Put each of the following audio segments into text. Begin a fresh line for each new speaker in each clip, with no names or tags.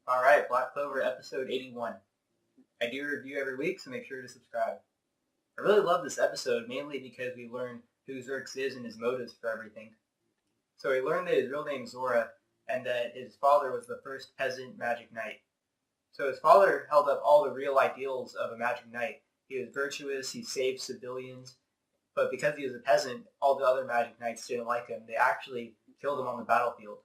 Alright, Black Clover episode 81. I do a review every week, so make sure to subscribe. I really love this episode, mainly because we learn who Xerx is and his motives for everything. So we learn that his real name is Zora, and that his father was the first peasant magic knight. So his father held up all the real ideals of a magic knight. He was virtuous, he saved civilians, but because he was a peasant, all the other magic knights didn't like him. They actually killed him on the battlefield.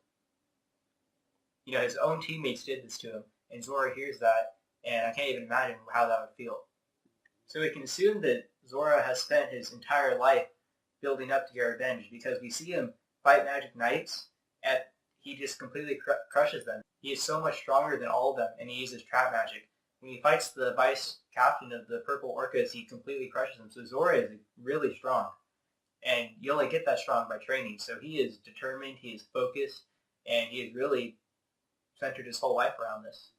His own teammates did this to him, and Zora hears that, and I can't even imagine how that would feel. So we can assume that Zora has spent his entire life building up to get revenge, because we see him fight magic knights, and he just completely crushes them. He is so much stronger than all of them, and he uses trap magic. When he fights the vice captain of the Purple Orcas, he completely crushes them. So Zora is really strong, and you only get that strong by training. So he is determined, he is focused, and he is really centered his whole life around this.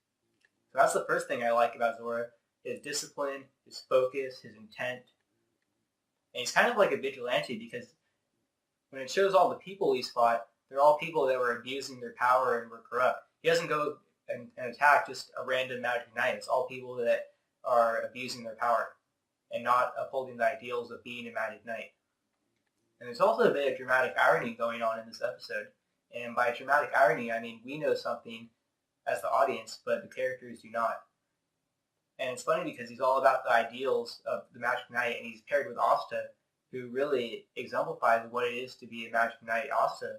So that's the first thing I like about Zora, his discipline, his focus, his intent. And he's kind of like a vigilante, because when it shows all the people he's fought, they're all people that were abusing their power and were corrupt. He doesn't go and attack just a random magic knight. It's all people that are abusing their power and not upholding the ideals of being a magic knight. And there's also a bit of dramatic irony going on in this episode. And by dramatic irony, I mean we know something as the audience, but the characters do not. And it's funny because he's all about the ideals of the Magic Knight, and he's paired with Asta, who really exemplifies what it is to be a Magic Knight. Asta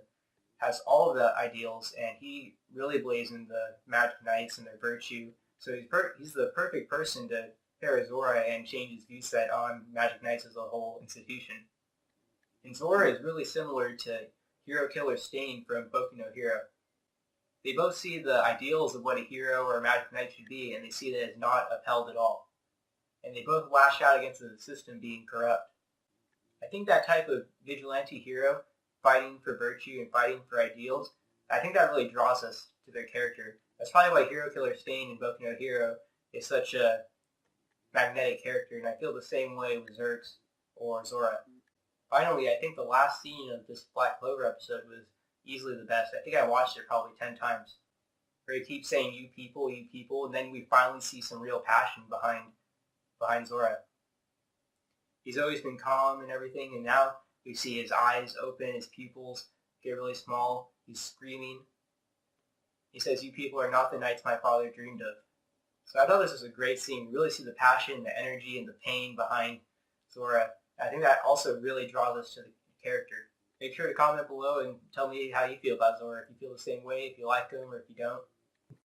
has all of the ideals, and he really believes in the Magic Knights and their virtue. So he's the perfect person to pair Zora and change his view set on Magic Knights as a whole institution. And Zora is really similar to Hero Killer Stain from Boku no Hero. They both see the ideals of what a hero or a magic knight should be, and they see that it's not upheld at all. And they both lash out against the system being corrupt. I think that type of vigilante hero, fighting for virtue and fighting for ideals, I think that really draws us to their character. That's probably why Hero Killer Stain in Boku no Hero is such a magnetic character, and I feel the same way with Xerx or Zora. Finally, I think the last scene of this Black Clover episode was easily the best. I think I watched it probably 10 times. Where he keeps saying, you people, and then we finally see some real passion behind Zora. He's always been calm and everything, and now we see his eyes open, his pupils get really small, he's screaming. He says, you people are not the knights my father dreamed of. So I thought this was a great scene. You really see the passion, the energy, and the pain behind Zora. I think that also really draws us to the character. Make sure to comment below and tell me how you feel about Zora, if you feel the same way, if you like him, or if you don't.